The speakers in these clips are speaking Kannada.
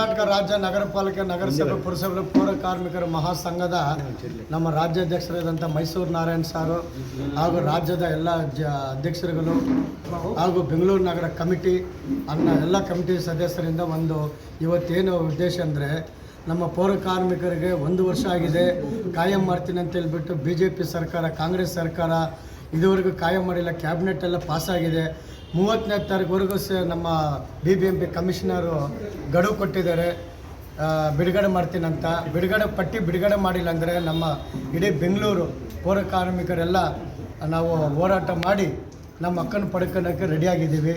ಕರ್ನಾಟಕ ರಾಜ್ಯ ನಗರ ಪಾಲಿಕೆ ನಗರಸಭೆ ಪುರಸಭೆ ಪೌರ ಕಾರ್ಮಿಕರ ಮಹಾಸಂಘದ ನಮ್ಮ ರಾಜ್ಯಾಧ್ಯಕ್ಷರಾದಂಥ ಮೈಸೂರು ನಾರಾಯಣ್ ಸಾರು ಹಾಗೂ ರಾಜ್ಯದ ಎಲ್ಲ ಅಧ್ಯಕ್ಷರುಗಳು ಹಾಗೂ ಬೆಂಗಳೂರು ನಗರ ಕಮಿಟಿ ಎಲ್ಲ ಕಮಿಟಿ ಸದಸ್ಯರಿಂದ ಒಂದು ಇವತ್ತೇನು ಉದ್ದೇಶ ಅಂದರೆ ನಮ್ಮ ಪೌರ ಕಾರ್ಮಿಕರಿಗೆ 1 ವರ್ಷ ಆಗಿದೆ ಕಾಯಂ ಮಾಡ್ತೀನಿ ಅಂತ ಹೇಳ್ಬಿಟ್ಟು BJP ಸರ್ಕಾರ ಕಾಂಗ್ರೆಸ್ ಸರ್ಕಾರ ಇದುವರೆಗೂ ಕಾಯಂ ಮಾಡಿಲ್ಲ. ಕ್ಯಾಬಿನೆಟ್ ಎಲ್ಲ ಪಾಸಾಗಿದೆ. 30ನೇ ತಾರೀಕುವರೆಗೂ ನಮ್ಮ BBMP ಕಮಿಷನರು ಗಡುವು ಕೊಟ್ಟಿದ್ದಾರೆ ಬಿಡುಗಡೆ ಮಾಡ್ತೀನಂತ. ಬಿಡುಗಡೆ ಮಾಡಿಲ್ಲ ಅಂದರೆ ನಮ್ಮ ಇಡೀ ಬೆಂಗಳೂರು ಪೌರ ಕಾರ್ಮಿಕರೆಲ್ಲ ನಾವು ಹೋರಾಟ ಮಾಡಿ ನಮ್ಮ ಹಕ್ಕನ್ನು ಪಡ್ಕೊಳ್ಳೋಕ್ಕೆ ರೆಡಿಯಾಗಿದ್ದೀವಿ.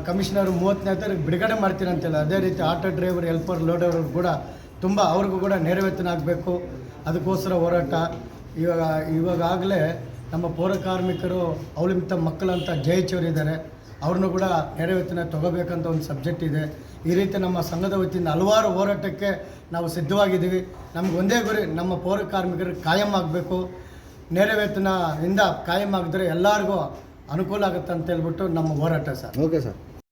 ಕಮಿಷನರು 30ನೇ ತಾರೀಕು ಬಿಡುಗಡೆ ಮಾಡ್ತೀನಂತಿಲ್ಲ. ಅದೇ ರೀತಿ ಆಟೋ ಡ್ರೈವರ್ ಹೆಲ್ಪರ್ ಲೋಡರ್ ಕೂಡ ತುಂಬ ಅವ್ರಿಗೂ ಕೂಡ ನೇರ ವೇತನ ಆಗಬೇಕು. ಅದಕ್ಕೋಸ್ಕರ ಹೋರಾಟ ಇವಾಗಲೇ ನಮ್ಮ ಪೌರ ಕಾರ್ಮಿಕರು ಅವಲಂಬಿತ ಮಕ್ಕಳಂತ JH ಅವರು ಇದ್ದಾರೆ. ಅವ್ರನ್ನೂ ಕೂಡ ನೇರ ವೇತನ ತೊಗೋಬೇಕಂತ ಒಂದು ಸಬ್ಜೆಕ್ಟ್ ಇದೆ. ಈ ರೀತಿ ನಮ್ಮ ಸಂಘದ ವತಿಯಿಂದ ಹಲವಾರು ಹೋರಾಟಕ್ಕೆ ನಾವು ಸಿದ್ಧವಾಗಿದ್ದೀವಿ. ನಮ್ಗೆ ಒಂದೇ ಗುರಿ, ನಮ್ಮ ಪೌರ ಕಾರ್ಮಿಕರಿಗೆ ಕಾಯಂ ಆಗಬೇಕು. ನೇರ ವೇತನದಿಂದ ಕಾಯಂ ಆಗಿದ್ರೆ ಎಲ್ಲರಿಗೂ ಅನುಕೂಲ ಆಗುತ್ತೆ ಅಂತ ಹೇಳ್ಬಿಟ್ಟು ನಮ್ಮ ಹೋರಾಟ ಸರ್. Okay sir.